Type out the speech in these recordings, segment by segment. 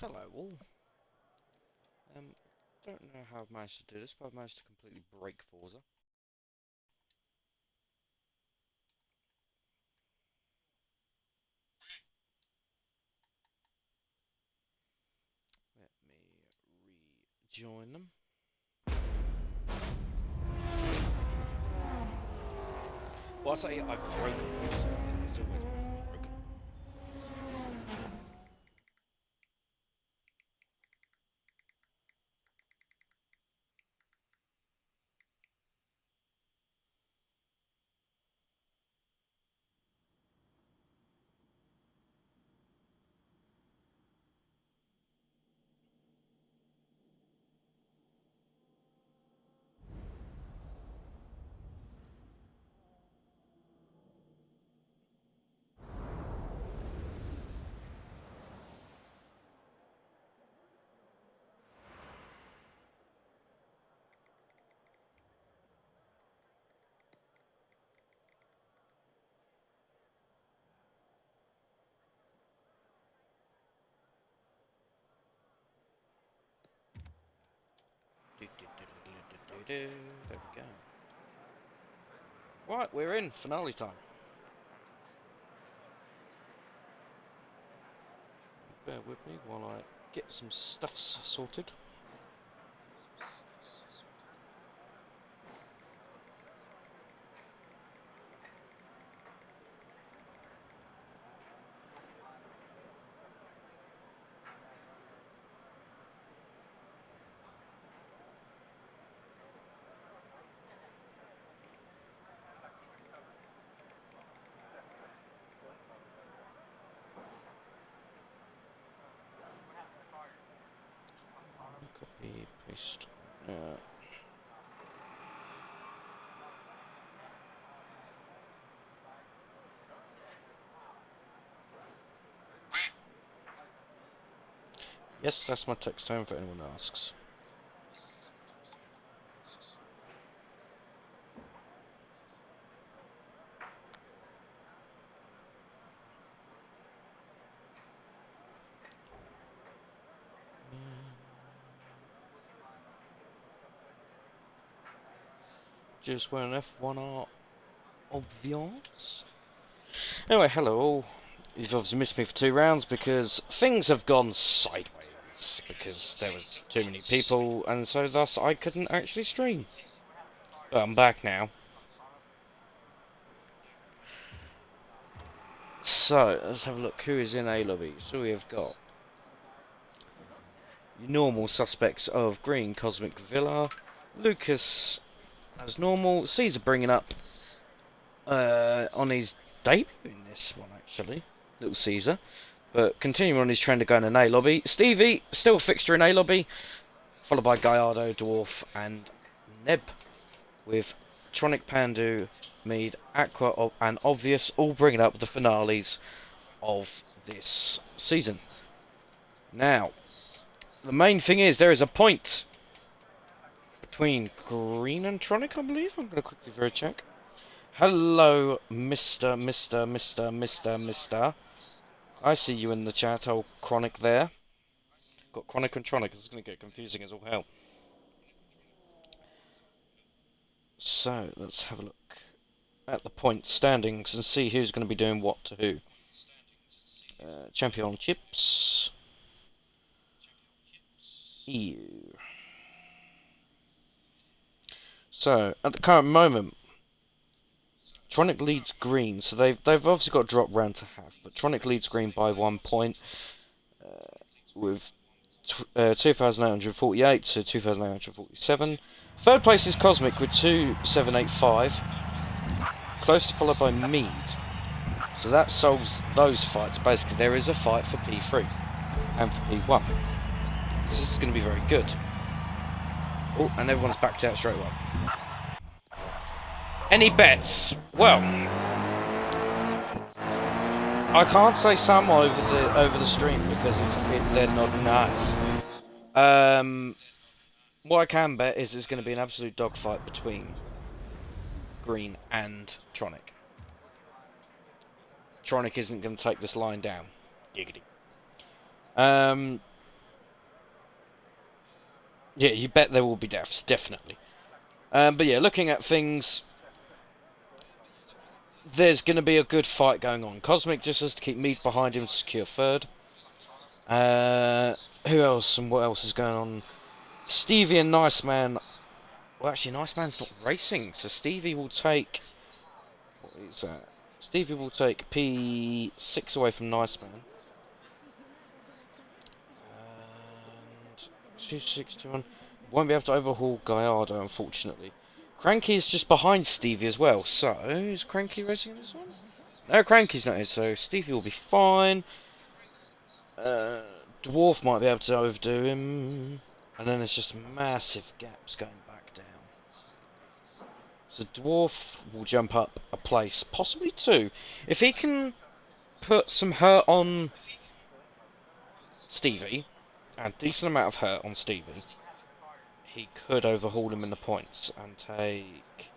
Hello all. Don't know how I've managed to do this, but I've managed to completely break Forza. Let me rejoin them. Well, I say I've broken Forza. It's always been broken. There we go. Right, we're in finale time. Bear with me while I get some stuffs sorted. Copy, paste. Yes, that's my text tone for anyone who asks. Just went F1R obvious. Anyway, hello all. You've obviously missed me for 2 rounds because things have gone sideways because there was too many people and so thus I couldn't actually stream. But I'm back now. So, let's have a look who is in A lobby. So we have got your normal suspects of Green Cosmic Villa, Lucas as normal, Caesar bringing up on his debut in this one actually, little Caesar. But continuing on his trend of going in A lobby, Stevie, still a fixture in A lobby, followed by Gallardo, Dwarf, and Neb, with Tronic, Pandu, Mead, Aqua, and Obvious all bringing up the finales of this season. Now, the main thing is there is a point between Green and Tronic, I believe. I'm going to quickly verify check. Hello, Mr. I see you in the chat, old Chronic there. Got Chronic and Tronic, this is going to get confusing as all hell. So, let's have a look at the point standings and see who's going to be doing what to who. Championships. EU. So, at the current moment, Tronic leads Green, so they've obviously got a drop round to have, but Tronic leads Green by 1 point with 2,848 to 2,847. Third place is Cosmic with 2,785, closely followed by Mead. So that solves those fights. Basically, there is a fight for P3 and for P1. This is going to be very good. Oh, and everyone's backed out straight away. Any bets? Well, I can't say some over the stream because they're not nice. What I can bet is it's going to be an absolute dogfight between Green and Tronic. Tronic isn't going to take this line down. Giggity. Yeah, you bet there will be deaths, definitely. But yeah, looking at things, there's going to be a good fight going on. Cosmic just has to keep Mead behind him to secure third. Who else and what else is going on? Stevie and Nice Man. Well, actually, Nice Man's not racing, so Stevie will take. What is that? Stevie will take P6 away from Nice Man. And 2-6-2-1. Won't be able to overhaul Gallardo, unfortunately. Cranky's just behind Stevie as well, so is Cranky racing this one? No, Cranky's not here, so Stevie will be fine. Dwarf might be able to overdo him. And then there's just massive gaps going back down. So Dwarf will jump up a place, possibly two. If he can put some hurt on Stevie, a decent amount of hurt on Stevie, he could overhaul him in the points and take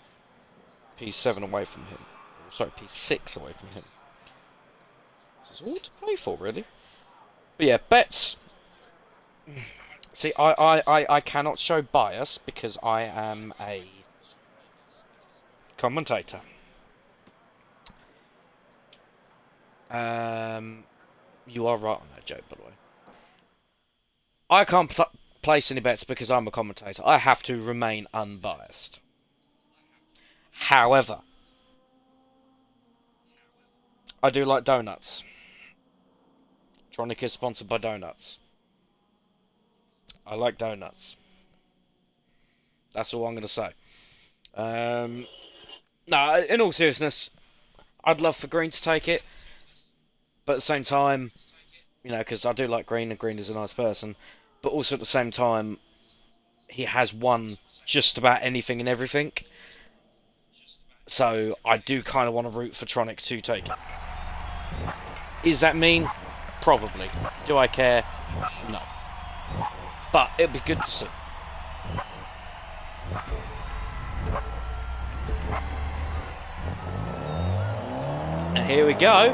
P7 away from him. Sorry, P6 away from him. This is all to play for, really. But yeah, bets. See, I cannot show bias because I am a commentator. You are right on that joke, by the way. I can't place any bets because I'm a commentator. I have to remain unbiased. However, I do like donuts. Tronic is sponsored by donuts. I like donuts. That's all I'm going to say. No, in all seriousness, I'd love for Green to take it. But at the same time, you know, because I do like Green, and Green is a nice person. But also at the same time, he has won just about anything and everything. So I do kind of want to root for Tronic to take it. Is that mean? Probably. Do I care? No. But it'd be good to see. And here we go.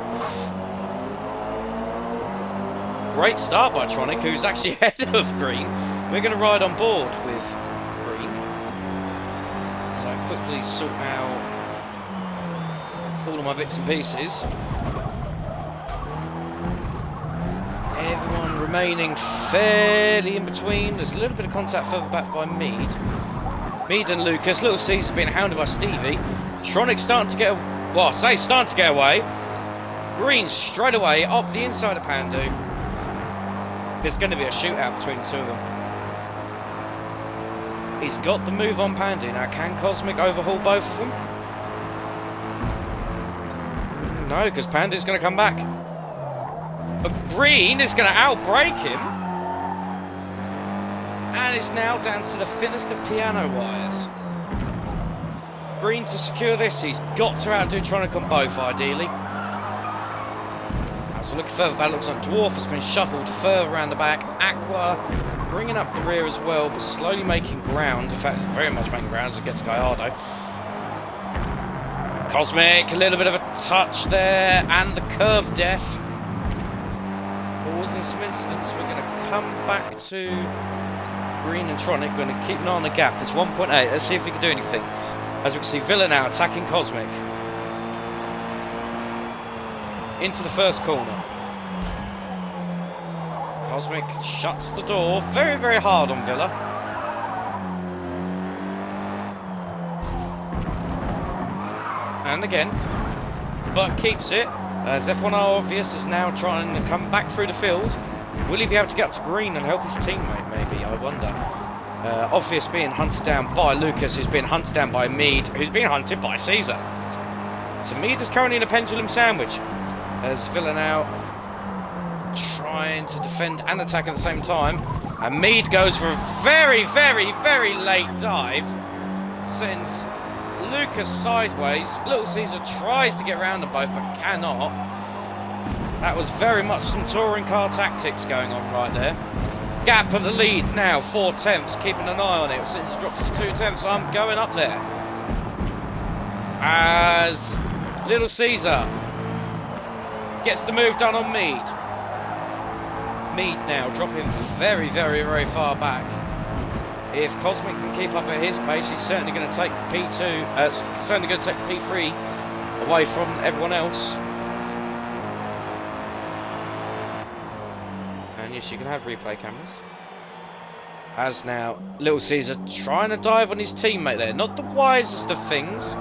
Great start by Tronic, who's actually ahead of Green. We're going to ride on board with Green. So I quickly sort out all of my bits and pieces. Everyone remaining fairly in between. There's a little bit of contact further back by Mead. Mead and Lucas. Little Caesar's being hounded by Stevie. Tronic starting to get... Well, I say starting to get away. Green straight away up the inside of Pandu. There's going to be a shootout between the two of them. He's got the move on Pandu. Now, can Cosmic overhaul both of them? No, because Pandu's going to come back. But Green is going to outbrake him. And it's now down to the thinnest of piano wires. Green to secure this, he's got to outdo Tronic on both, ideally. As we look further back, it looks like Dwarf has been shuffled further around the back. Aqua bringing up the rear as well, but slowly making ground. In fact, very much making ground as it gets Gallardo. Cosmic, a little bit of a touch there, and the curb death. Pause in some instance. We're going to come back to Green and Tronic. We're going to keep an eye on the gap. It's 1.8. Let's see if we can do anything. As we can see, Villa now attacking Cosmic. Into the first corner. Cosmic shuts the door very, very hard on Villa. And again, but keeps it. As F1R Obvious is now trying to come back through the field. Will he be able to get up to Green and help his teammate, maybe? I wonder. Obvious being hunted down by Lucas, who's being hunted down by Mead, who's being hunted by Caesar. So Mead is currently in a pendulum sandwich. As Villa now trying to defend and attack at the same time. And Mead goes for a very, very, very late dive. Sends Lucas sideways. Little Caesar tries to get around them both, but cannot. That was very much some touring car tactics going on right there. Gap at the lead now, 4/10, keeping an eye on it. Since it drops to 2/10, I'm going up there. As Little Caesar gets the move done on Mead. Mead now dropping very, very, very far back. If Cosmic can keep up at his pace, he's certainly going to take P2, certainly going to take P3 away from everyone else. And yes, you can have replay cameras. As now, Little Caesar trying to dive on his teammate there. Not the wisest of things.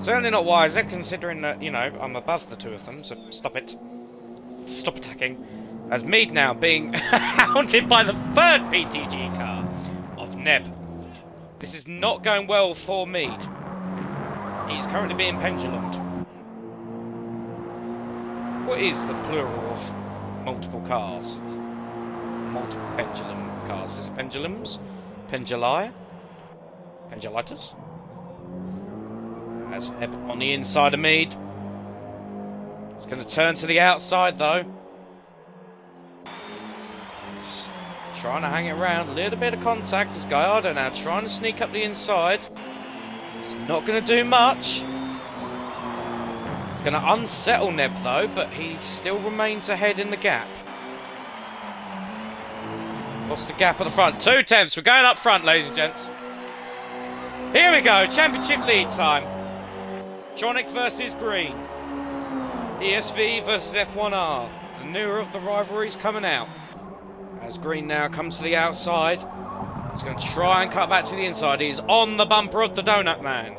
Certainly not wiser, considering that, you know, I'm above the two of them, so stop it. Stop attacking. As Mead now being hounded by the third PTG car of Neb. This is not going well for Mead. He's currently being pendulumed. What is the plural of multiple cars? Multiple pendulum cars. Is it pendulums? Penduli? Pendulitis? That's Neb on the inside of Mead. It's going to turn to the outside though. Just trying to hang it around. A little bit of contact. This Gallardo now trying to sneak up the inside. It's not going to do much. It's going to unsettle Neb though, but he still remains ahead in the gap. What's the gap at the front? 2/10. We're going up front, ladies and gents. Here we go. Championship lead time. Tronic versus Green. ESV versus F1R. The newer of the rivalries coming out. As Green now comes to the outside. He's going to try and cut back to the inside. He's on the bumper of the Donut Man.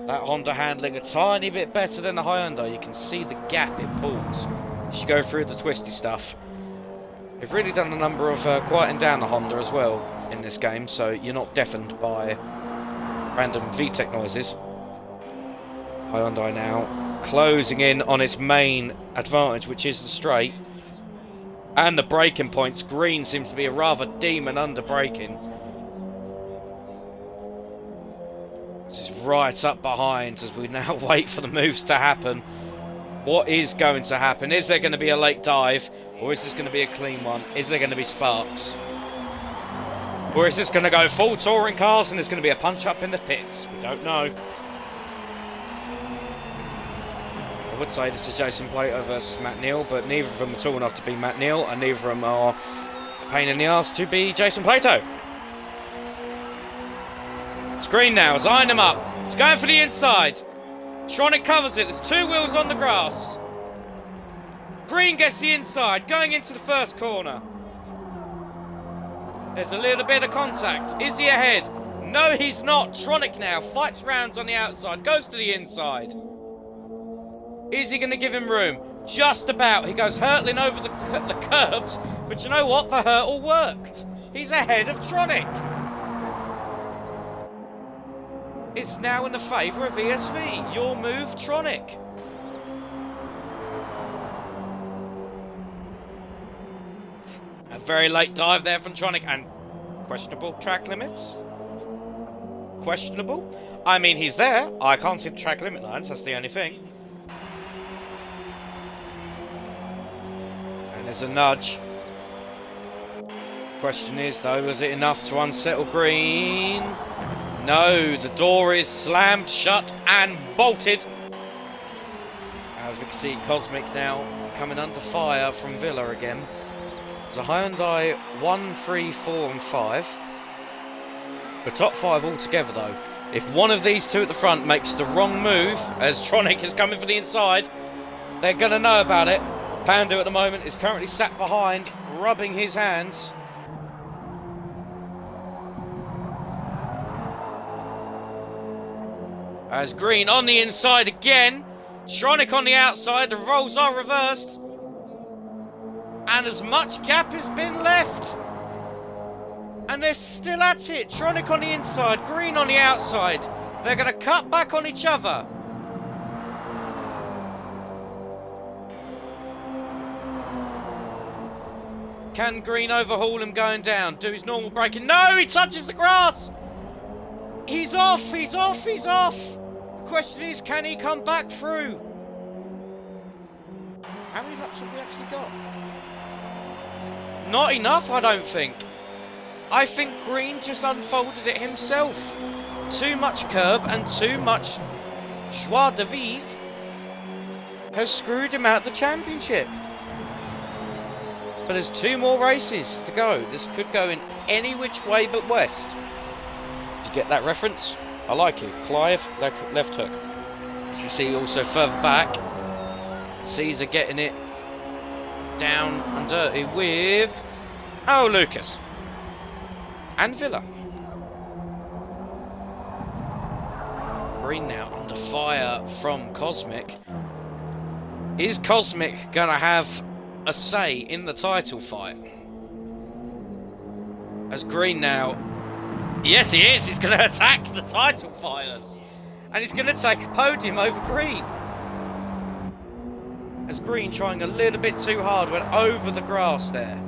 That Honda handling a tiny bit better than the Hyundai. You can see the gap it pulls as you go through the twisty stuff. They've really done a number of quieting down the Honda as well in this game, so you're not deafened by random VTEC noises. Hyundai now closing in on its main advantage, which is the straight. And the braking points. Green seems to be a rather demon under braking. This is right up behind as we now wait for the moves to happen. What is going to happen? Is there going to be a late dive? Or is this going to be a clean one? Is there going to be sparks? Or is this going to go full touring cars and there's going to be a punch up in the pits? We don't know. I would say this is Jason Plato versus Matt Neal, but neither of them are tall enough to be Matt Neal, and neither of them are a pain in the arse to be Jason Plato. It's Green now, it's eyeing him up. It's going for the inside. Tronic covers it, there's two wheels on the grass. Green gets the inside, going into the first corner. There's a little bit of contact. Is he ahead? No, he's not. Tronic now fights rounds on the outside, goes to the inside. Is he going to give him room? Just about. He goes hurtling over the curbs, but you know what? The hurtle worked. He's ahead of Tronic. It's now in the favour of ESV. Your move, Tronic. A very late dive there from Tronic, and questionable track limits. Questionable. I mean, he's there. I can't see the track limit lines. That's the only thing. And there's a nudge. Question is, though, was it enough to unsettle Green? No, the door is slammed shut and bolted. As we can see, Cosmic now coming under fire from Villa again. It's a Hyundai 1, 3, 4 and 5. The top 5 altogether though. If one of these two at the front makes the wrong move, as Tronic is coming for the inside, they're going to know about it. Pandu at the moment is currently sat behind, rubbing his hands. As Green on the inside again. Tronic on the outside, the roles are reversed. And as much gap has been left. And they're still at it. Tronic on the inside, Green on the outside. They're going to cut back on each other. Can Green overhaul him going down? Do his normal braking? No, he touches the grass. He's off, he's off, he's off. The question is, can he come back through? How many laps have we actually got? Not enough, I don't think. I think Green just unfolded it himself. Too much curb and too much joie de vivre has screwed him out of the championship. But there's 2 more races to go. This could go in any which way but west. Did you get that reference? I like it. Clive, left hook. As you see also further back, Caesar getting it down and dirty with... Oh, Lucas. And Villa. Green now under fire from Cosmic. Is Cosmic going to have a say in the title fight? As Green now... Yes, he is. He's going to attack the title fighters. And he's going to take a podium over Green. As Green, trying a little bit too hard, went over the grass there.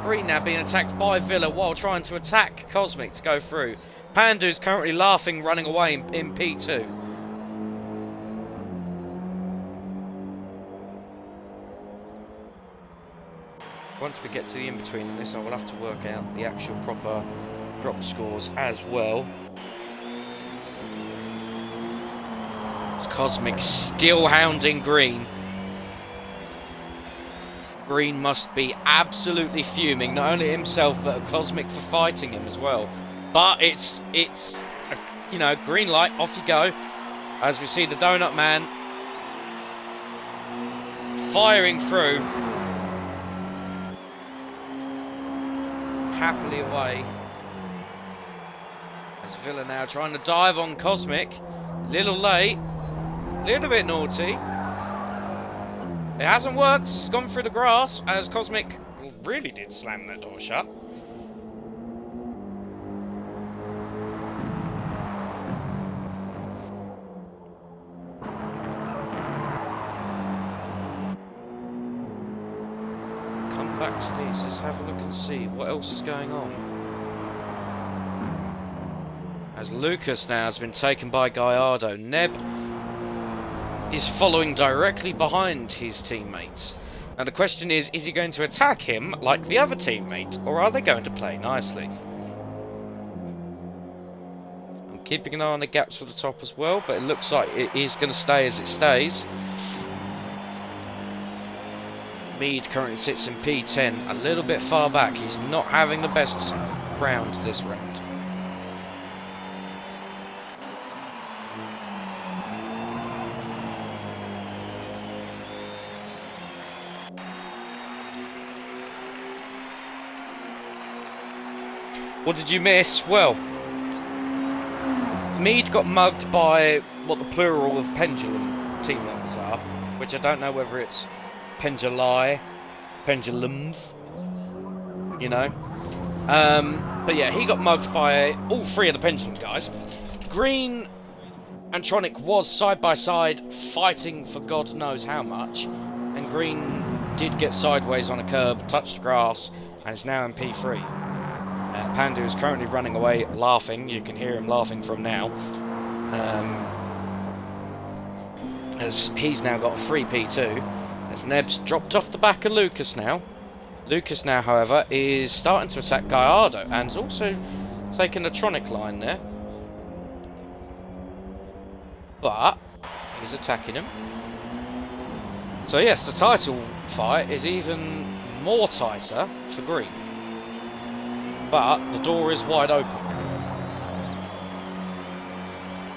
Green now being attacked by Villa while trying to attack Cosmic to go through. Pandu's currently laughing, running away in P2. Once we get to the in-between in this, I will have to work out the actual proper drop scores as well. It's Cosmic still hounding Green. Green must be absolutely fuming, not only at himself but at Cosmic for fighting him as well. But it's you know, green light, off you go. As we see the Donut Man firing through. Happily away. As Villa now trying to dive on Cosmic. Little late. Little bit naughty. It hasn't worked. It's gone through the grass as Cosmic really did slam that door shut. Come back to these. Let's have a look and see what else is going on. As Lucas now has been taken by Gallardo. Neb is following directly behind his teammate. Now the question is he going to attack him like the other teammate, or are they going to play nicely? I'm keeping an eye on the gaps for the top as well, but it looks like it is going to stay as it stays. Mead currently sits in P10, a little bit far back. He's not having the best round this round. What did you miss? Well, Mead got mugged by what the plural of pendulum team members are, which I don't know whether it's penduli, pendulums, you know. But yeah, he got mugged by all 3 of the pendulum guys. Green and Tronic was side by side fighting for God knows how much, and Green did get sideways on a curb, touched grass, and is now in P3. Pandu is currently running away, laughing. You can hear him laughing from now. As he's now got a free P2. As Neb's dropped off the back of Lucas now. Lucas now, however, is starting to attack Gallardo and is also taking the Tronic line there. But he's attacking him. So yes, the title fight is even more tighter for Green. But the door is wide open.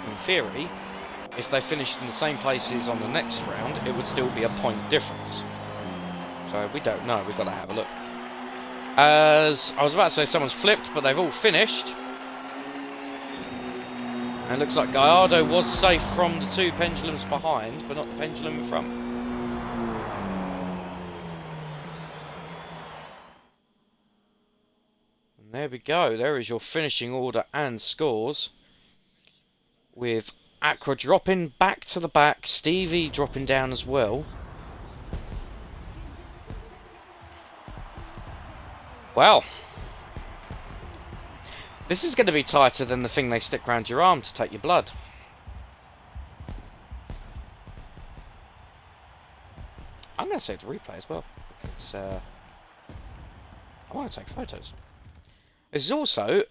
In theory, if they finished in the same places on the next round, it would still be a point difference. So we don't know, we've got to have a look. As I was about to say someone's flipped, but they've all finished. And it looks like Gallardo was safe from the 2 pendulums behind, but not the pendulum in front. There we go, there is your finishing order and scores. With Aqua dropping back to the back, Stevie dropping down as well. Well, this is going to be tighter than the thing they stick around your arm to take your blood. I'm going to save the replay as well, because I want to take photos. This is also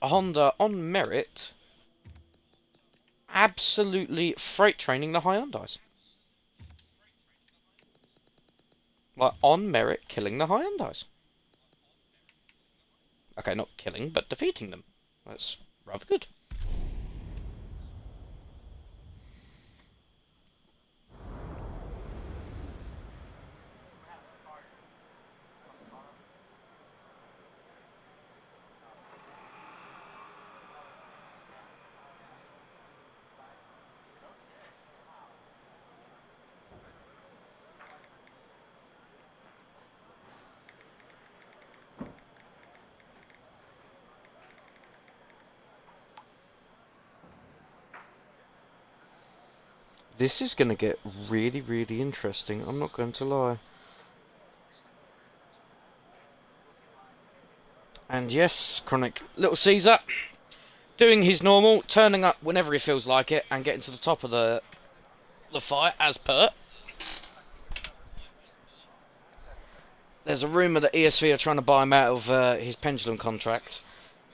a Honda on merit, absolutely freight training the Hyundais. Like, on merit, killing the Hyundais. Okay, not killing, but defeating them. That's rather good. This is going to get really, really interesting. I'm not going to lie. And yes, Chronic Little Caesar doing his normal, turning up whenever he feels like it, and getting to the top of the fight as per. There's a rumour that ESV are trying to buy him out of his pendulum contract,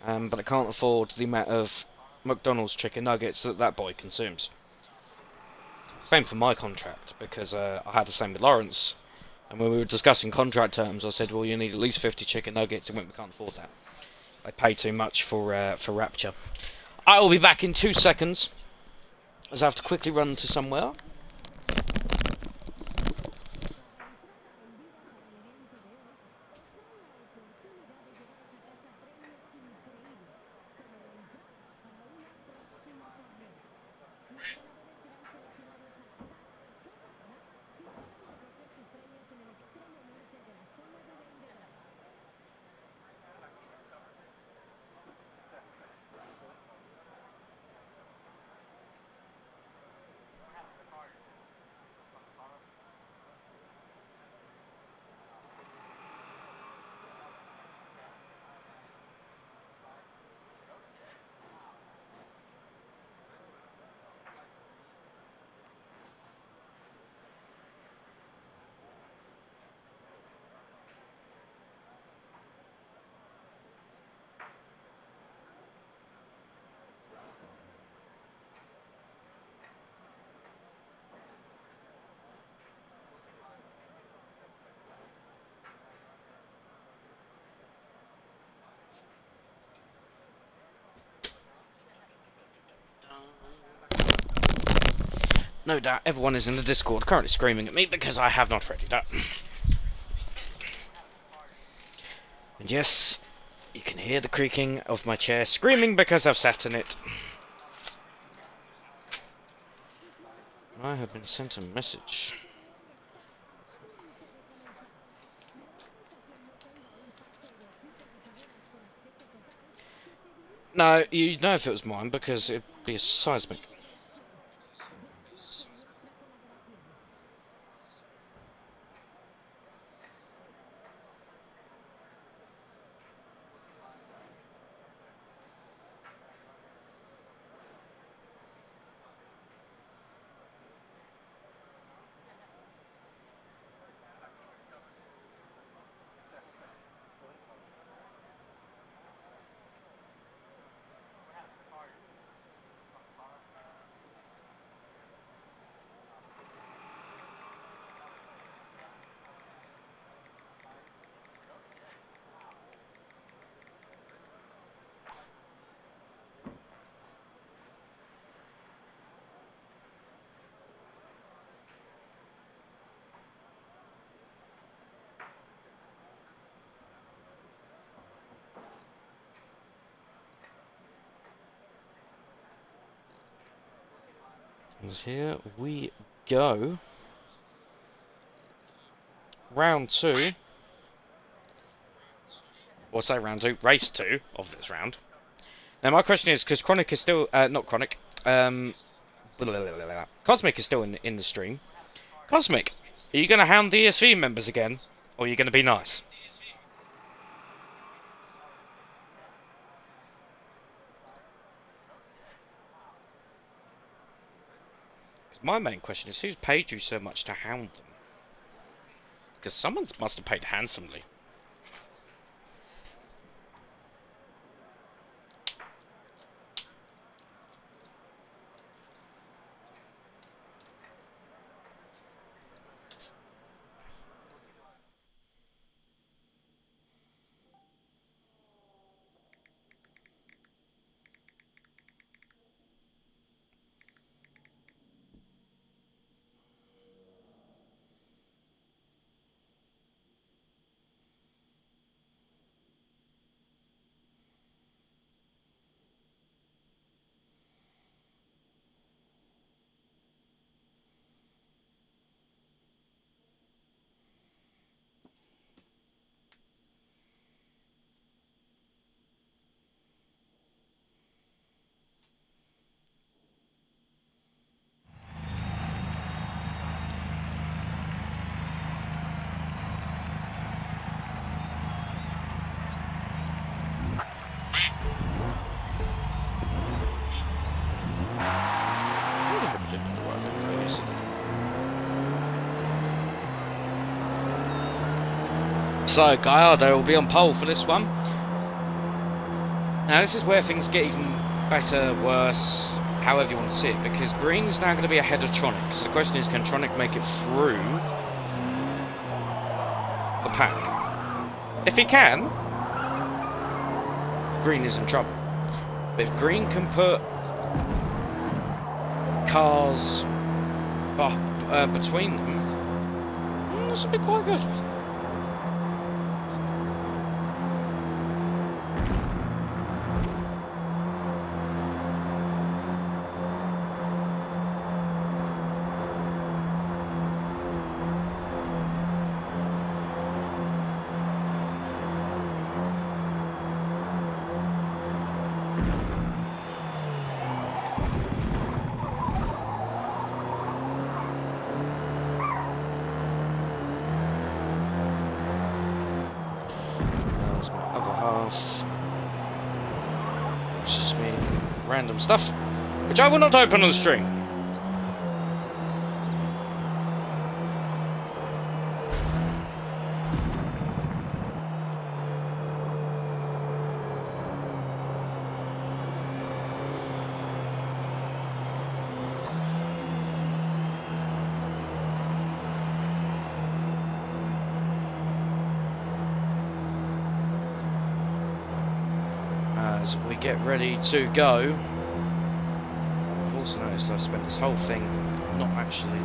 but it can't afford the amount of McDonald's chicken nuggets that that boy consumes. Same for my contract, because I had the same with Lawrence. And when we were discussing contract terms, I said, well, you need at least 50 chicken nuggets, and we can't afford that. They pay too much for Rapture. I will be back in 2 seconds, as I have to quickly run to somewhere. No doubt everyone is in the Discord currently screaming at me because I have not read that. And yes, you can hear the creaking of my chair screaming because I've sat in it. I have been sent a message. No, you know if it was mine because it'd be a seismic. And here we go. Round 2. Or say round 2, race 2 of this round. Now my question is, because Chronic is still, not Chronic, Cosmic is still in the stream. Cosmic, are you going to hound the ESV members again? Or are you going to be nice? Because my main question is, who's paid you so much to hound them? Because someone must have paid handsomely. So Gallardo will be on pole for this one. Now this is where things get even better, worse, however you want to see it, because Green is now going to be ahead of Tronic. So the question is, can Tronic make it through the pack? If he can, Green is in trouble. But if Green can put cars between them, this would be quite good. Random stuff, which I will not open on the stream. As we get ready to go, I've also noticed I've spent this whole thing not actually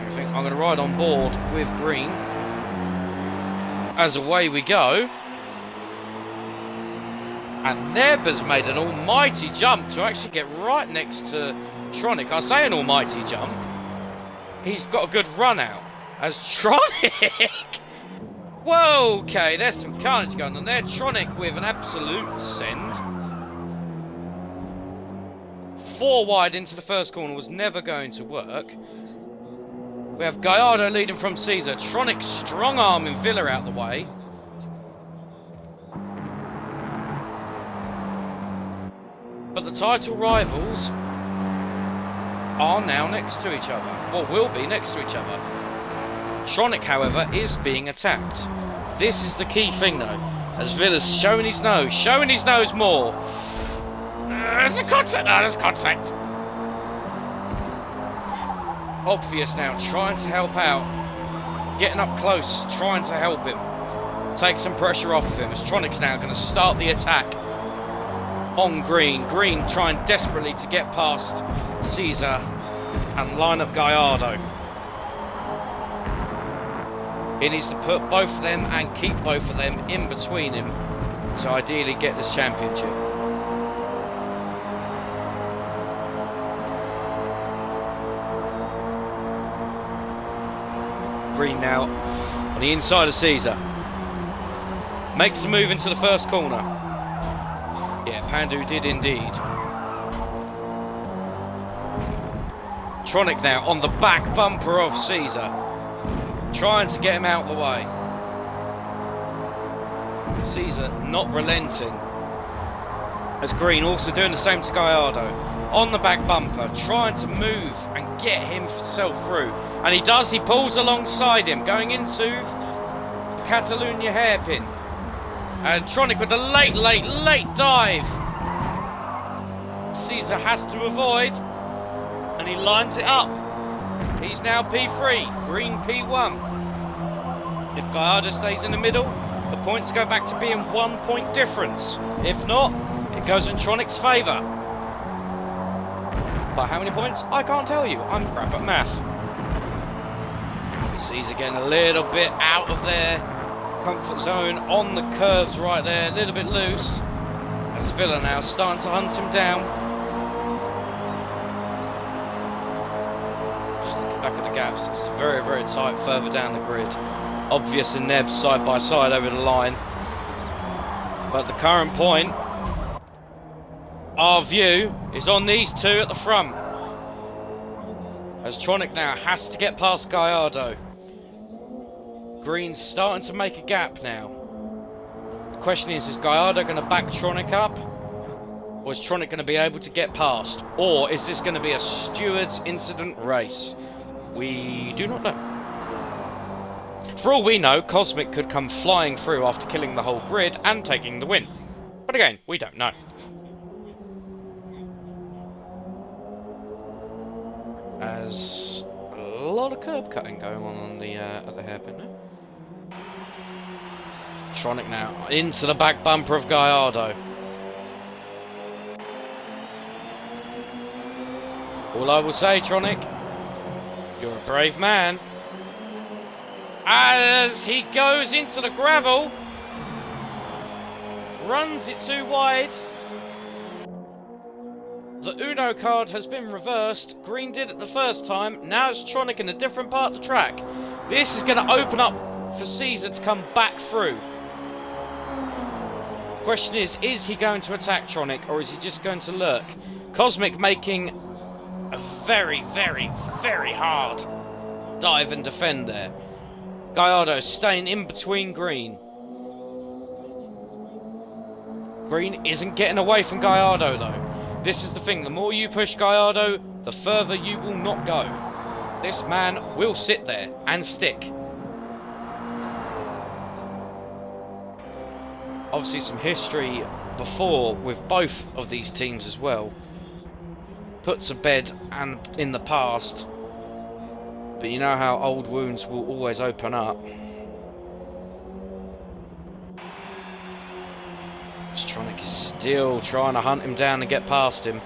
everything. I'm going to ride on board with Green as away we go. And Neb has made an almighty jump to actually get right next to Tronic. I say an almighty jump. He's got a good run out as Tronic. Whoa, okay, there's some carnage going on there. Tronic with an absolute send. 4 wide into the first corner was never going to work. We have Gallardo leading from Caesar. Tronic strong arming Villa out the way. But the title rivals are now next to each other. Or will be next to each other. Tronic, however, is being attacked. This is the key thing, though. As Villa's showing his nose more. There's a contact. No, there's contact. Obvious now, trying to help out. Getting up close, trying to help him. Take some pressure off of him. As Tronic's now going to start the attack on Green. Green trying desperately to get past Caesar and line up Gallardo. He needs to put both of them and keep both of them in between him to ideally get this championship. Green now on the inside of Caesar. Makes the move into the first corner. Yeah, Pandu did indeed. Tronic now on the back bumper of Caesar. Trying to get him out of the way. Caesar not relenting. As Green also doing the same to Gallardo. On the back bumper, trying to move and get himself through. And he does, he pulls alongside him, going into the Catalunya hairpin. And Tronic with a late dive. Caesar has to avoid. And he lines it up. He's now P3, Green P1. If Gallardo stays in the middle, the points go back to being 1 point difference. If not, it goes in Tronic's favour. By how many points? I can't tell you. I'm crap at math. Caesar getting a little bit out of their comfort zone on the curves right there, a little bit loose. As Villa now starting to hunt him down. Back at the gaps, it's very tight further down the grid. Obvious and Neb side by side over the line, but the current point, our view is on these two at the front, as Tronic now has to get past Gallardo. Green's starting to make a gap now. The question is Gallardo going to back Tronic up, or is Tronic going to be able to get past, or is this going to be a stewards incident race? We do not know. For all we know, Cosmic could come flying through after killing the whole grid and taking the win. But again, we don't know. As a lot of curb cutting going on the at the hairpin now. Tronic now into the back bumper of Gallardo. All I will say, Tronic, you're a brave man. As he goes into the gravel, runs it too wide. The Uno card has been reversed. Green did it the first time. Now it's Tronic in a different part of the track. This is going to open up for Caesar to come back through. Question is he going to attack Tronic or is he just going to lurk? Cosmic making a very, very, very hard dive and defend there. Gallardo staying in between Green. Green isn't getting away from Gallardo though. This is the thing, the more you push Gallardo, the further you will not go. This man will sit there and stick. Obviously some history before with both of these teams as well. Put to bed and in the past. But you know how old wounds will always open up. Tronic is still trying to hunt him down and get past him.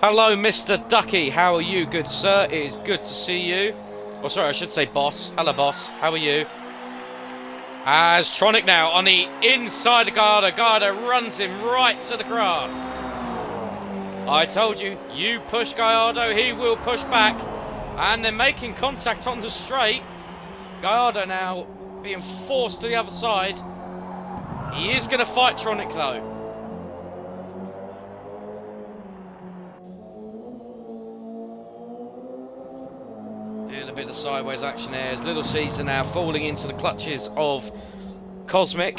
Hello, Mr. Ducky. How are you, good sir? It is good to see you. Oh, sorry, I should say boss. Hello, boss. How are you? As Tronic now on the inside of Gallardo. Gallardo runs him right to the grass. I told you, you push Gallardo, he will push back. And they're making contact on the straight. Gallardo now being forced to the other side. He is going to fight Tronic though. And a bit of sideways action there as Little Caesar now falling into the clutches of Cosmic.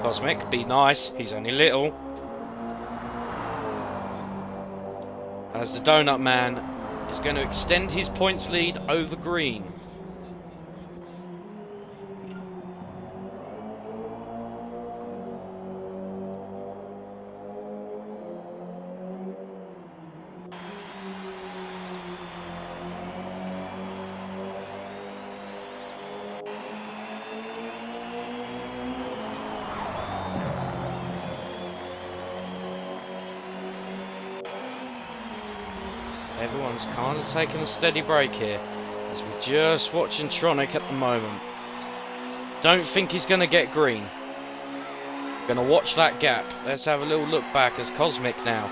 Cosmic, be nice, he's only little. As the Donut Man is going to extend his points lead over Green. Everyone's kind of taking a steady break here as we're just watching Tronic at the moment. Don't think he's going to get Green. Going to watch that gap. Let's have a little look back as Cosmic now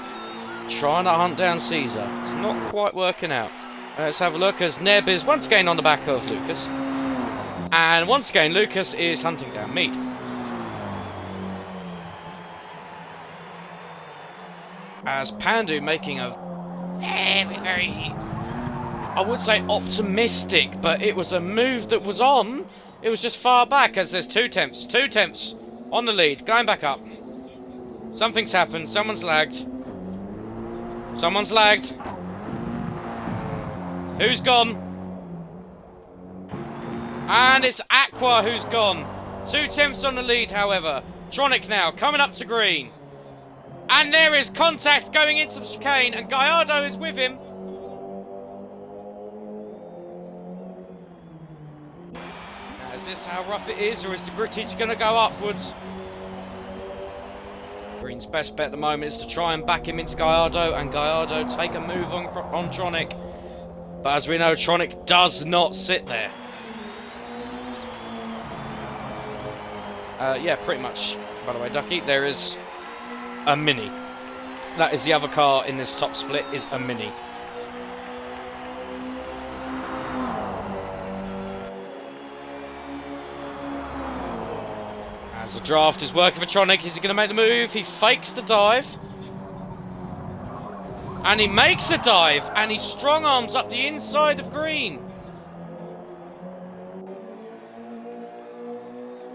trying to hunt down Caesar. It's not quite working out. Let's have a look as Neb is once again on the back of Lucas. And once again Lucas is hunting down Mead. As Pandu making a very, very, I would say optimistic, but it was a move that was on. It was just far back as there's two temps on the lead, going back up. Something's happened, someone's lagged. Who's gone? And it's Aqua who's gone. 2 temps on the lead, however. Tronic now coming up to Green. And there is contact going into the chicane, and Gallardo is with him. Now, is this how rough it is, or is the grittage going to go upwards? Green's best bet at the moment is to try and back him into Gallardo, and Gallardo take a move on Tronic. But as we know, Tronic does not sit there. Yeah, pretty much. By the way, Ducky, there is a Mini. That is the other car in this top split, is a Mini. As the draft is working for Tronic, is he going to make the move? He fakes the dive. And he makes a dive, and he strong arms up the inside of Green.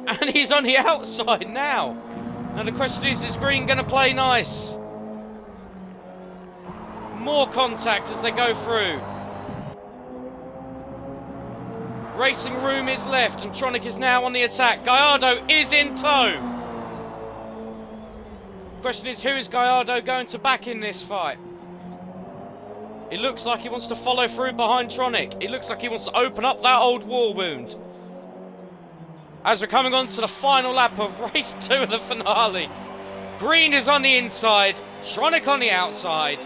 And he's on the outside now. Now the question is Green going to play nice? More contact as they go through. Racing Room is left and Tronic is now on the attack. Gallardo is in tow. Question is, who is Gallardo going to back in this fight? It looks like he wants to follow through behind Tronic. It looks like he wants to open up that old war wound. As we're coming on to the final lap of race 2 of the finale. Green is on the inside, Tronic on the outside.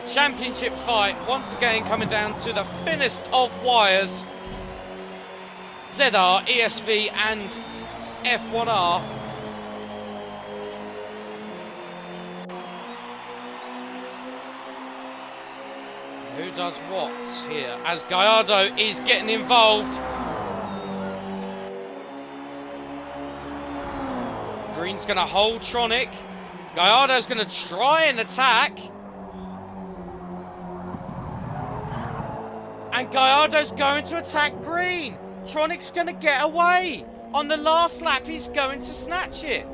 The championship fight once again coming down to the thinnest of wires. ZR, ESV and F1R. Who does what here? As Gallardo is getting involved. Green's going to hold Tronic. Gallardo's going to try and attack. And Gallardo's going to attack Green. Tronic's going to get away. On the last lap, he's going to snatch it.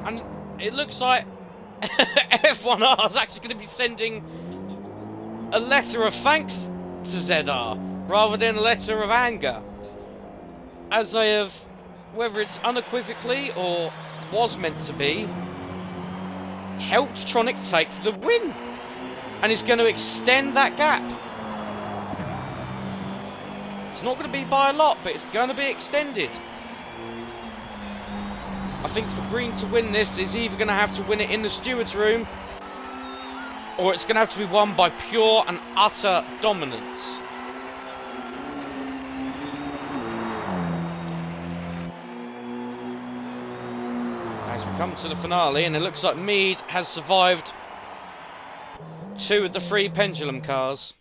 And it looks like F1R is actually going to be sending a letter of thanks to ZR rather than a letter of anger, as they have, whether it's unequivocally or was meant to be, helped Tronic take the win, and is going to extend that gap. It's not going to be by a lot, but it's going to be extended. I think for Green to win this, is either going to have to win it in the steward's room, or it's going to have to be won by pure and utter dominance. As we come to the finale, and it looks like Mead has survived 2 of the 3 pendulum cars.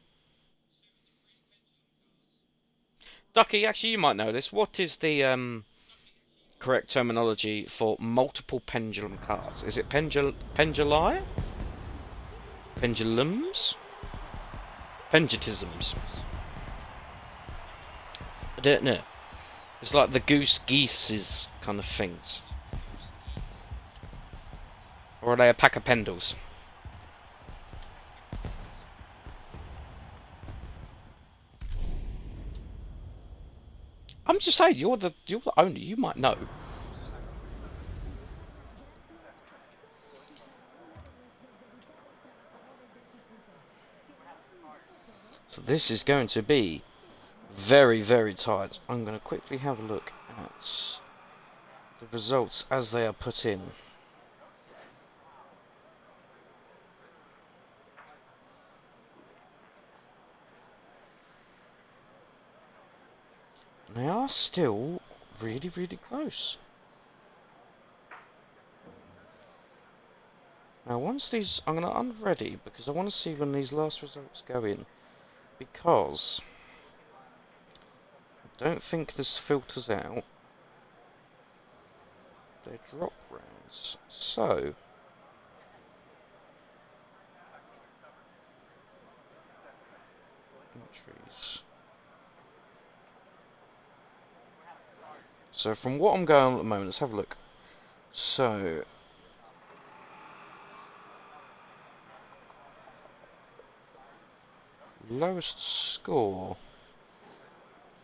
Ducky, actually you might know this. What is the correct terminology for multiple pendulum cars? Is it penduli? Pendulums? Pendutisms? I don't know. It's like the geeses kind of things. Or are they a pack of pendles? I'm just saying, you're the only, you might know. So this is going to be very, very tight. I'm going to quickly have a look at the results as they are put in. They are still really, really close. Now once these, I'm going to unready because I want to see when these last results go in. Because I don't think this filters out. They drop rounds. So entries. So from what I'm going on at the moment, let's have a look. So lowest score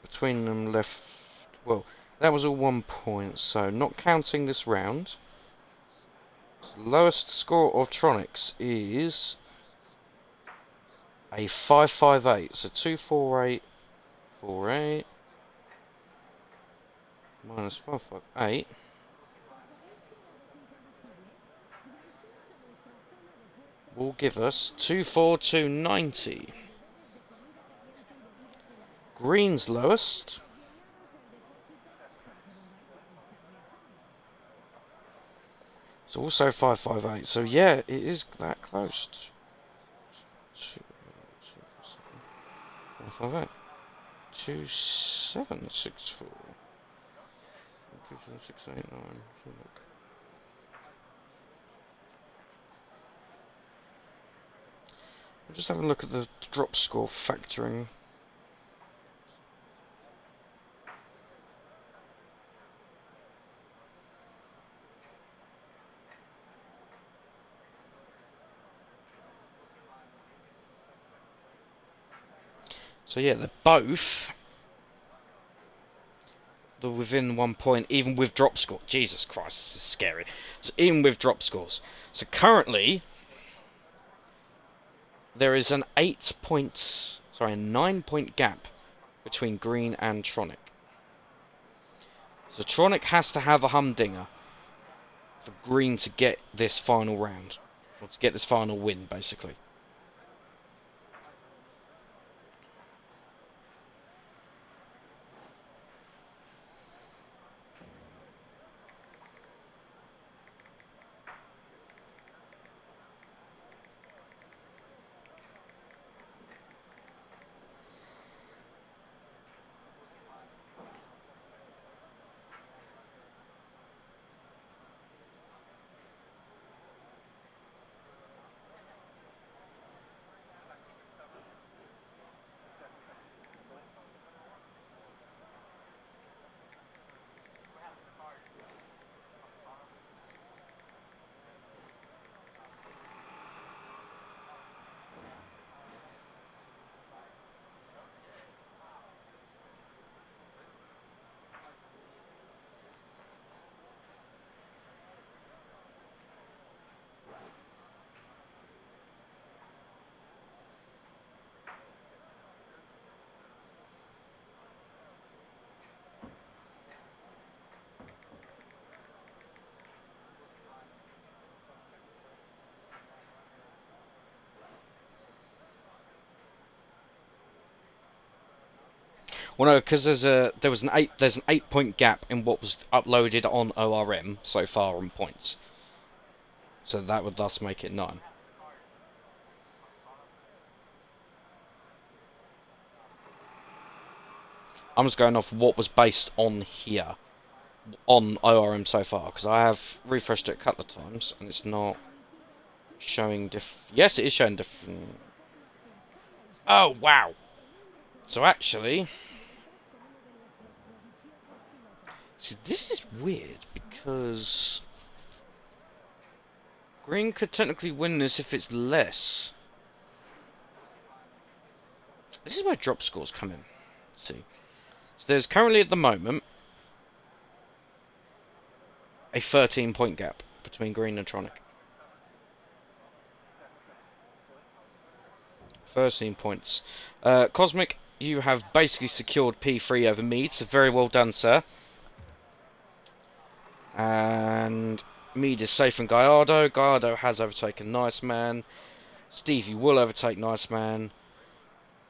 between them left, well, that was all 1 point, so not counting this round. So the lowest score of Tronics is a 558, so 248, 48 minus 558 will give us 24290. Green's lowest it's also 558, so yeah, it is that close. 558 2764. 689. I'm just having a look at the drop score factoring. So yeah, they're both. They're within 1 point, even with drop score. Jesus Christ, this is scary. So even with drop scores. So currently, there is an 9 point gap between Green and Tronic. So Tronic has to have a humdinger for Green to get this final round. Or to get this final win, basically. Well, no, because there's an 8 point gap in what was uploaded on ORM so far on points. So that would thus make it 9. I'm just going off what was based on here, on ORM so far, because I have refreshed it a couple of times and it's not showing Yes, it is showing different. Oh wow! So actually, see, this is weird because Green could technically win this if it's less. This is where drop scores come in. Let's see. So there's currently at the moment a 13-point gap between Green and Tronic. 13 points. Cosmic, you have basically secured P3 over Mead, so very well done, sir. And Mead is safe from Gallardo. Gallardo has overtaken Nice Man. Stevie will overtake Nice Man.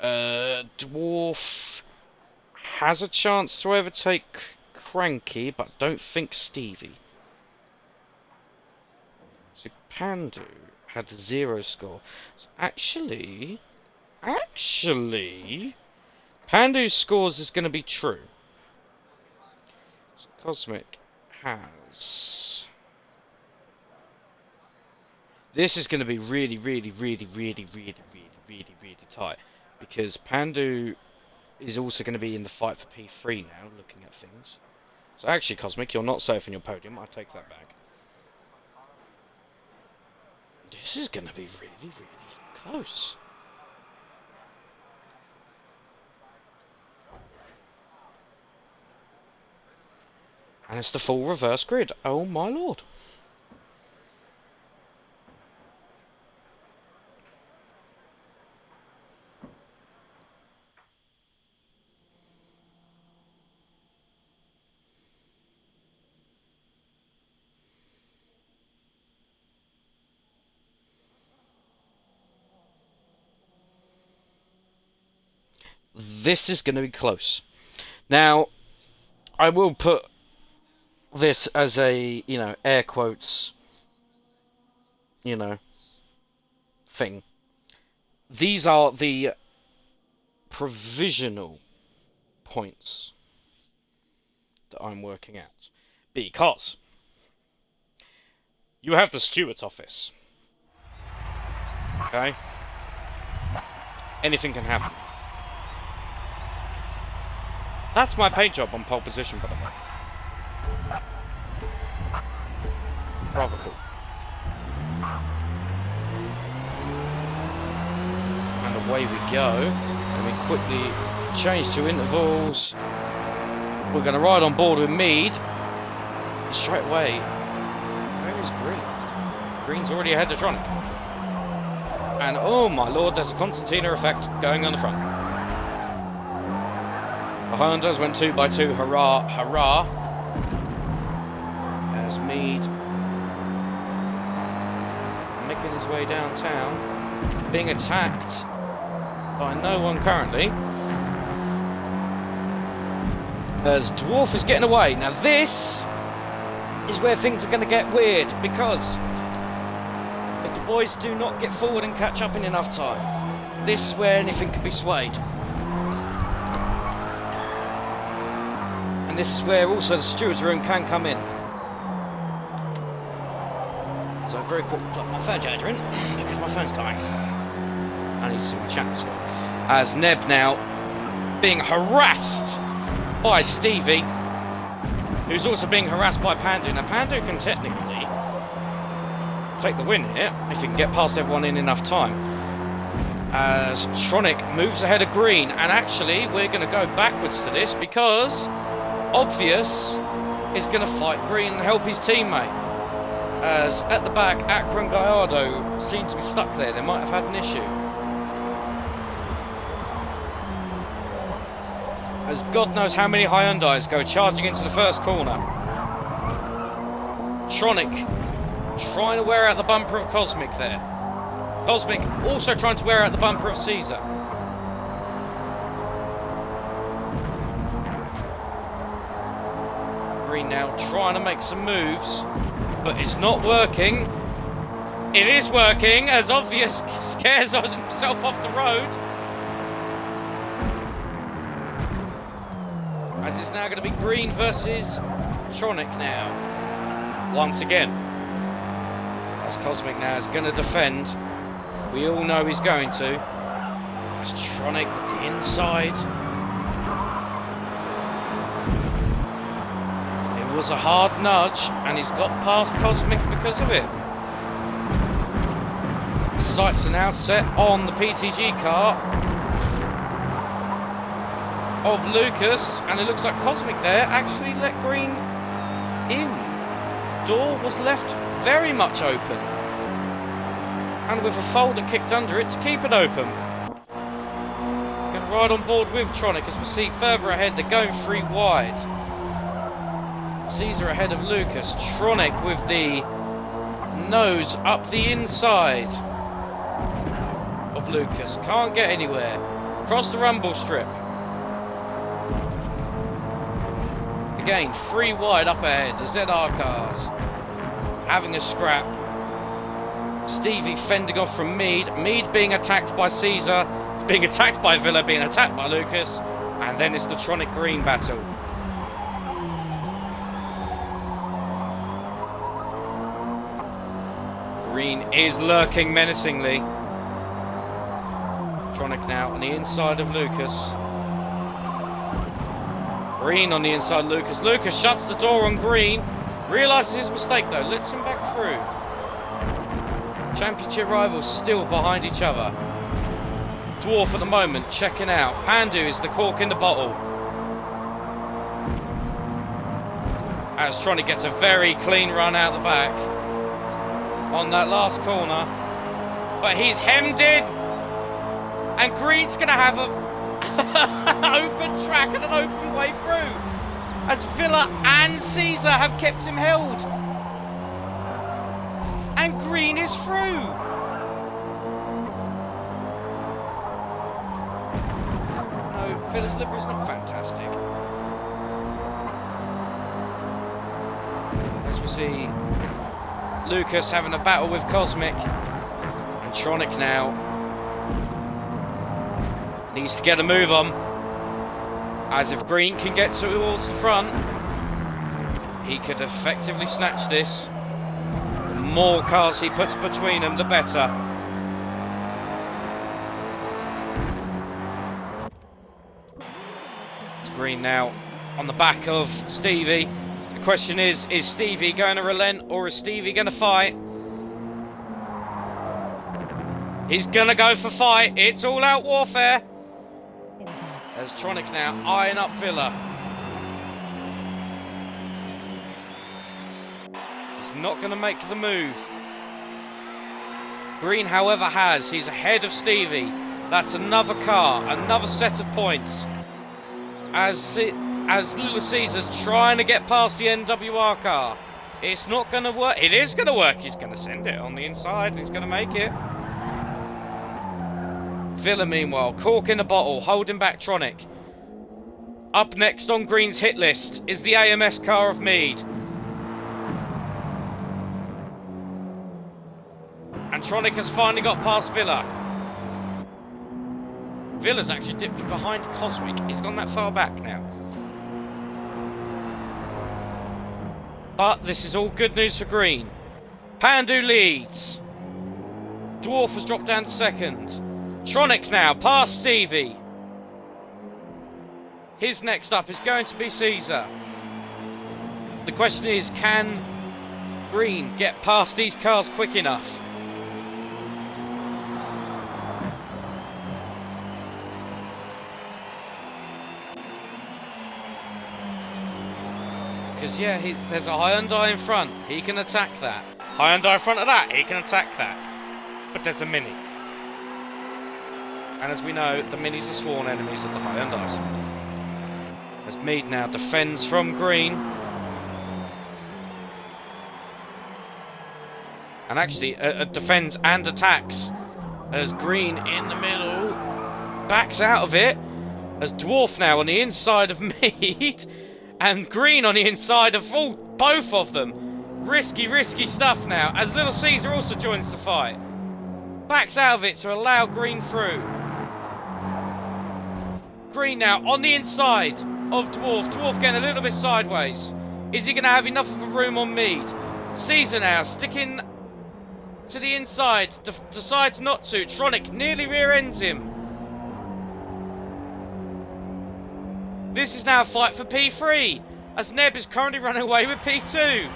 Dwarf has a chance to overtake Cranky, but don't think Stevie. So Pandu had 0 score. So actually, Pandu's scores is going to be true. So Cosmic has. This is going to be really tight, because Pandu is also going to be in the fight for P3 now, looking at things. So actually, Cosmic, you're not safe on your podium. I take that back. This is going to be really close. And it's the full reverse grid. Oh my lord. This is going to be close. Now, I will put this as a, air quotes, thing. These are the provisional points that I'm working at. Because you have the steward's office. Okay? Anything can happen. That's my paint job on pole position, by the way. Rather cool. And away we go. And we quickly change to intervals. We're going to ride on board with Mead. Straight away. Where is Green? Green's already ahead of Tronic. And oh my lord, there's a concertina effect going on the front. The Hondas went 2 by 2, hurrah, hurrah. As Mead making his way downtown, being attacked by no one currently. As Dwarf is getting away. Now this is where things are going to get weird, because if the boys do not get forward and catch up in enough time, this is where anything can be swayed. And this is where also the steward's room can come in. So very quickly plug my phone charger in, because my phone's dying. I need to see my chat score. As Neb now being harassed by Stevie, who's also being harassed by Pandu. Now Pandu can technically take the win here if he can get past everyone in enough time. As Tronic moves ahead of Green, and actually we're going to go backwards to this because Obvious is going to fight Green and help his teammate. As at the back, Aqua and Gallardo seem to be stuck there. They might have had an issue. As God knows how many Hyundais go charging into the first corner. Tronic trying to wear out the bumper of Cosmic there. Cosmic also trying to wear out the bumper of Caesar. Green now trying to make some moves, but it's not working. It is working, as Obvious scares himself off the road. As it's now going to be Green versus Tronic now. Once again. As Cosmic now is going to defend. We all know he's going to. As Tronic with the inside. It was a hard nudge, and he's got past Cosmic because of it. Sights are now set on the PTG car of Lucas, and it looks like Cosmic there actually let Green in. The door was left very much open, and with a folder kicked under it to keep it open. Going to ride on board with Tronic as we see further ahead. They're going 3 wide. Caesar ahead of Lucas. Tronic with the nose up the inside of Lucas. Can't get anywhere. Across the rumble strip. Again, 3 wide up ahead. The ZR cars having a scrap. Stevie fending off from Mead. Mead being attacked by Caesar. Being attacked by Villa. Being attacked by Lucas. And then it's the Tronic Green battle. Green is lurking menacingly. Tronic now on the inside of Lucas. Green on the inside of Lucas. Lucas shuts the door on Green. Realises his mistake though. Lets him back through. Championship rivals still behind each other. Dwarf at the moment checking out. Pandu is the cork in the bottle. As Tronic gets a very clean run out the back on that last corner. But he's hemmed in. And Green's going to have an open track and an open way through. As Villa and Caesar have kept him held. And Green is through. No, Villa's livery's not fantastic. As we see Lucas having a battle with Cosmic. And Tronic now needs to get a move on. As if Green can get towards the front, He could effectively snatch this. The more cars he puts between them, the better. It's Green now on the back of Stevie. The question is Stevie going to relent or is Stevie going to fight? He's going to go for fight. It's all out warfare. There's Tronic now eyeing up Villa. He's not going to make the move. Green, however, has. He's ahead of Stevie. That's another car, another set of points. As Little Caesar's trying to get past the NWR car. It's not going to work. It is going to work. He's going to send it on the inside. And he's going to make it. Villa, meanwhile, cork in the bottle, holding back Tronic. Up next on Green's hit list is the AMS car of Mead. And Tronic has finally got past Villa. Villa's actually dipped behind Cosmic. He's gone that far back now. But this is all good news for Green. Pandu leads. Dwarf has dropped down to second. Tronic now, past Stevie. His next up is going to be Caesar. The question is, can Green get past these cars quick enough? Because, yeah, there's a Hyundai in front. He can attack that. Hyundai in front of that. He can attack that. But there's a Mini. And as we know, the Minis are sworn enemies of the Hyundais. As Mead now defends from Green. And actually defends and attacks. As Green in the middle backs out of it. As Dwarf now on the inside of Mead. And Green on the inside of both of them. Risky, risky stuff now. As Little Caesar also joins the fight. Backs out of it to allow Green through. Green now on the inside of Dwarf. Dwarf getting a little bit sideways. Is he going to have enough of a room on Mead? Caesar now sticking to the inside. Decides not to. Tronic nearly rear ends him. This is now a fight for P3. As Neb is currently running away with P2.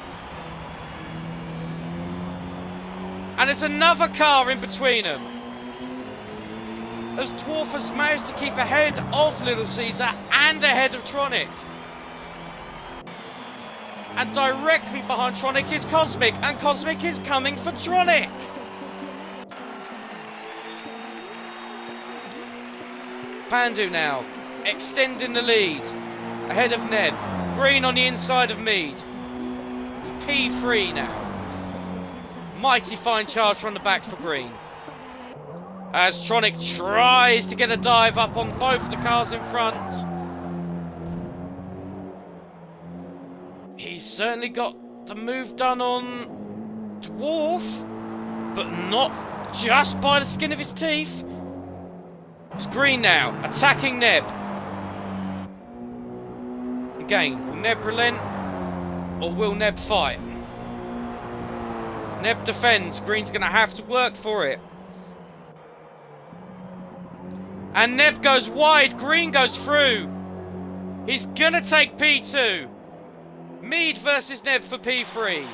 And there's another car in between them. As Dwarf has managed to keep ahead of Little Caesar and ahead of Tronic. And directly behind Tronic is Cosmic, and Cosmic is coming for Tronic. Pandu now, extending the lead, ahead of Ned. Green on the inside of Mead. P3 now. Mighty fine charge from the back for Green. As Tronic tries to get a dive up on both the cars in front. He's certainly got the move done on Dwarf, but not just by the skin of his teeth. It's Green now, attacking Neb. Again, will Neb relent, or will Neb fight? Neb defends, Green's going to have to work for it. And Neb goes wide, Green goes through. He's going to take P2. Mead versus Neb for P3.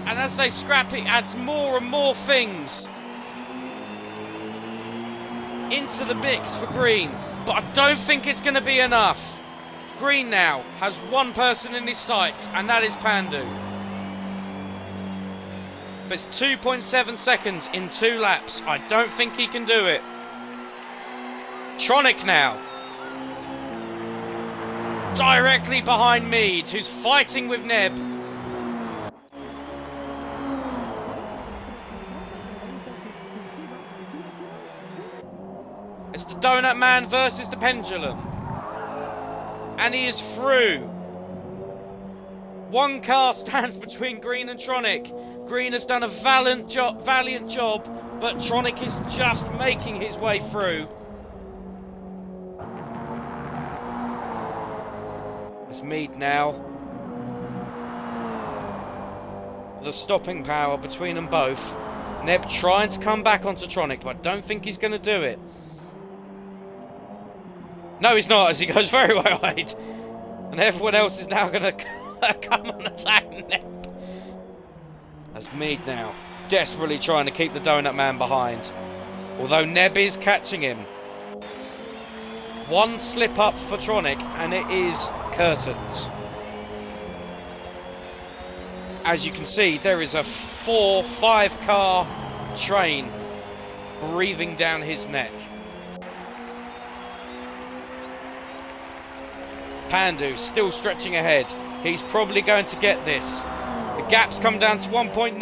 And as they scrap, it adds more and more things into the mix for Green. But I don't think it's going to be enough. Green now has one person in his sights, and that is Pandu. But it's 2.7 seconds in 2 laps. I don't think he can do it. Tronic now. Directly behind Mead, who's fighting with Neb. It's the Donut Man versus the Pendulum. And he is through. One car stands between Green and Tronic. Green has done a valiant job, but Tronic is just making his way through. It's Mead now. The stopping power between them both. Neb trying to come back onto Tronic, but I don't think he's going to do it. No, he's not, as he goes very wide. And everyone else is now going to come and attack Neb. As Mead now desperately trying to keep the Donut Man behind. Although Neb is catching him. One slip up for Tronic and it is curtains. As you can see, there is a 4-5 car train breathing down his neck. Pandu still stretching ahead. He's probably going to get this. The gap's come down to 1.9.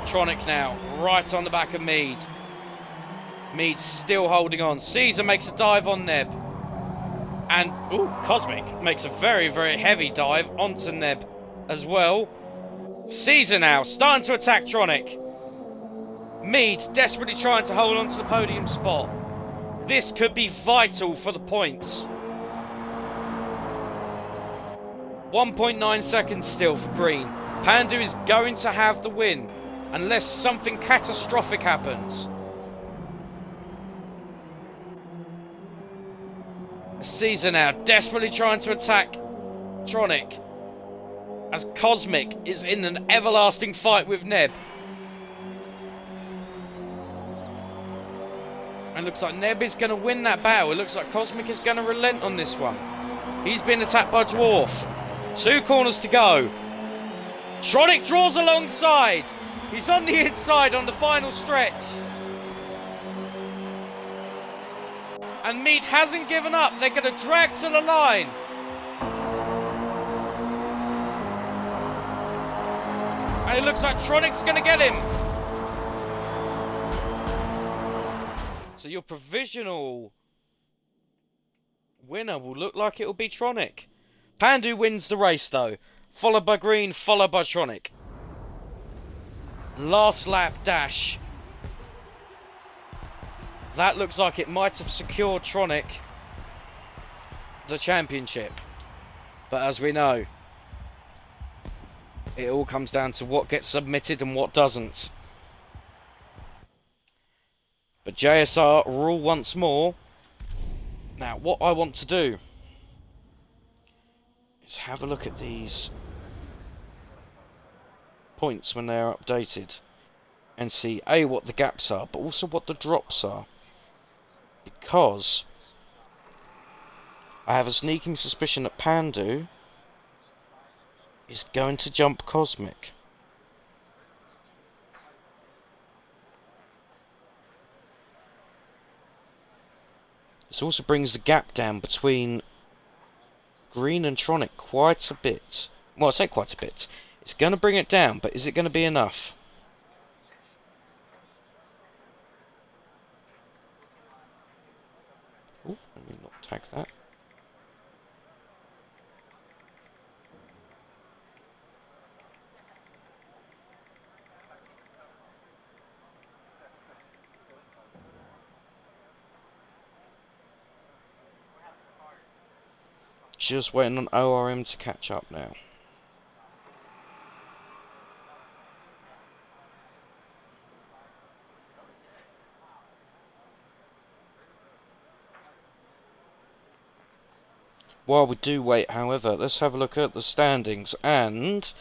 Tronic now right on the back of Mead. Mead still holding on. Caesar makes a dive on Neb. And, ooh, Cosmic makes a very, very heavy dive onto Neb as well. Caesar now starting to attack Tronic. Mead desperately trying to hold on to the podium spot. This could be vital for the points. 1.9 seconds still for Green. Pandu is going to have the win unless something catastrophic happens. Caesar now desperately trying to attack Tronic as Cosmic is in an everlasting fight with Neb. And looks like Neb is going to win that battle. It looks like Cosmic is going to relent on this one. He's been attacked by Dwarf. 2 corners to go. Tronic draws alongside. He's on the inside on the final stretch. And Mead hasn't given up. They're going to drag to the line. And it looks like Tronic's going to get him. So your provisional winner will look like it will be Tronic. Pandu wins the race though. Followed by Green, followed by Tronic. Last lap dash. That looks like it might have secured Tronic the championship. But as we know, it all comes down to what gets submitted and what doesn't. But JSR rule once more. Now, what I want to do is have a look at these points when they are updated and see A, what the gaps are, but also what the drops are. Because I have a sneaking suspicion that Pandu is going to jump Cosmic. This also brings the gap down between Green and Tronic quite a bit. Well, I say quite a bit. It's going to bring it down, but is it going to be enough? Oh, let me not tag that. Just waiting on ORM to catch up now. While we do wait, however, let's have a look at the standings. And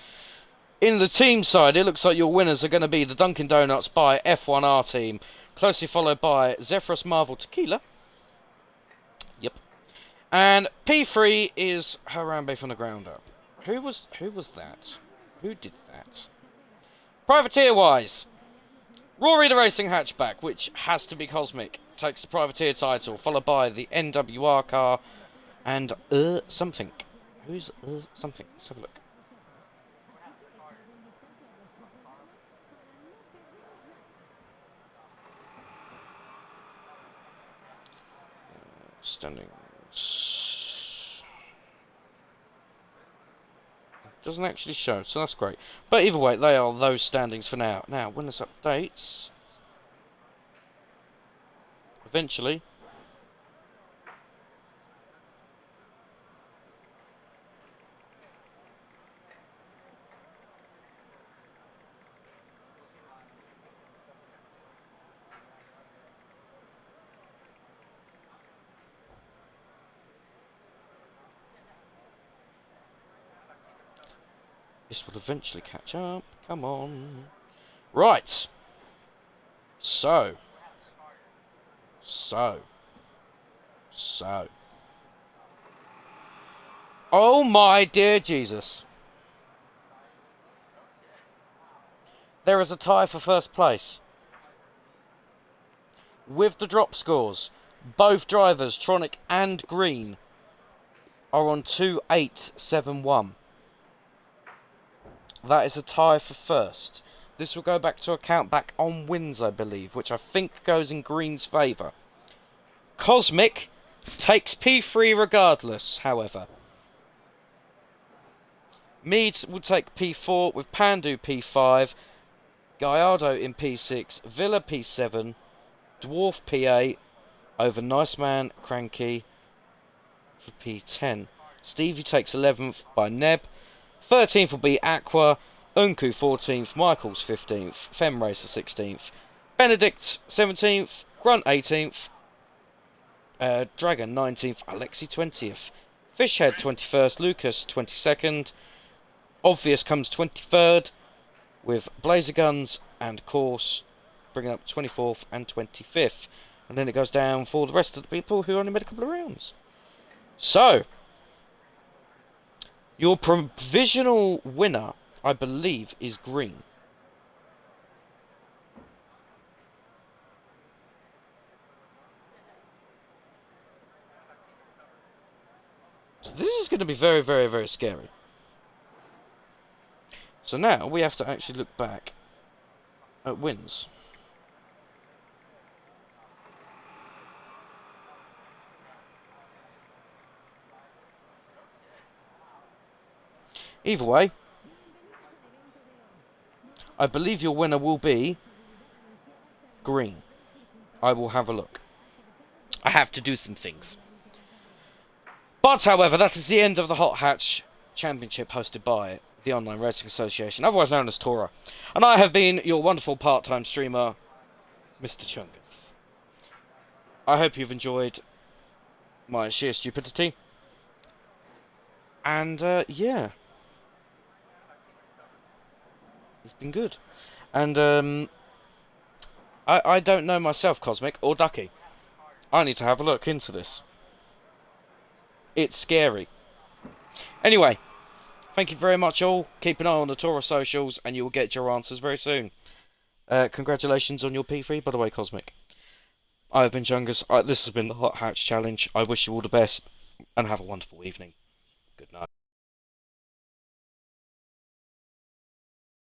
in the team side, it looks like your winners are going to be the Dunkin' Donuts by F1R team, closely followed by Zephyrus Marvel Tequila. Yep. And P3 is Harambe from the ground up. Who was that? Who did that? Privateer-wise, Rory the Racing Hatchback, which has to be Cosmic, takes the Privateer title, followed by the NWR car and something. Who's something? Let's have a look. Standings. Doesn't actually show, so that's great. But either way, they are those standings for now. Now, when this updates, eventually, This will eventually catch up. Come on. Right. So. Oh my dear Jesus. There is a tie for first place. With the drop scores, both drivers, Tronic and Green, are on 2.871. That is a tie for first. This will go back to a count back on wins, I believe, which I think goes in Green's favour. Cosmic takes P3 regardless, however. Mead will take P4 with Pandu P5, Gallardo in P6, Villa P7, Dwarf P8, over Nice Man, Cranky for P10. Stevie takes 11th by Neb. 13th will be Aqua, Unku 14th, Michaels 15th, Femracer 16th, Benedict 17th, Grunt 18th, Dragon 19th, Alexi 20th, Fishhead 21st, Lucas 22nd, Obvious comes 23rd, with Blazer Guns and Course bringing up 24th and 25th. And then it goes down for the rest of the people who only made a couple of rounds. So, your provisional winner, I believe, is Green. So this is going to be very, very, very scary. So now we have to actually look back at wins. Either way, I believe your winner will be Green. I will have a look. I have to do some things. But, however, that is the end of the Hot Hatch Championship hosted by the Online Racing Association, otherwise known as TORA. And I have been your wonderful part-time streamer, Mr. Chungus. I hope you've enjoyed my sheer stupidity. And, yeah. It's been good. And, I don't know myself, Cosmic or Ducky. I need to have a look into this. It's scary. Anyway, thank you very much all. Keep an eye on the TORA socials and you will get your answers very soon. Congratulations on your P3, by the way, Cosmic. I have been Chungus. This has been the Hot Hatch Challenge. I wish you all the best and have a wonderful evening. Good night.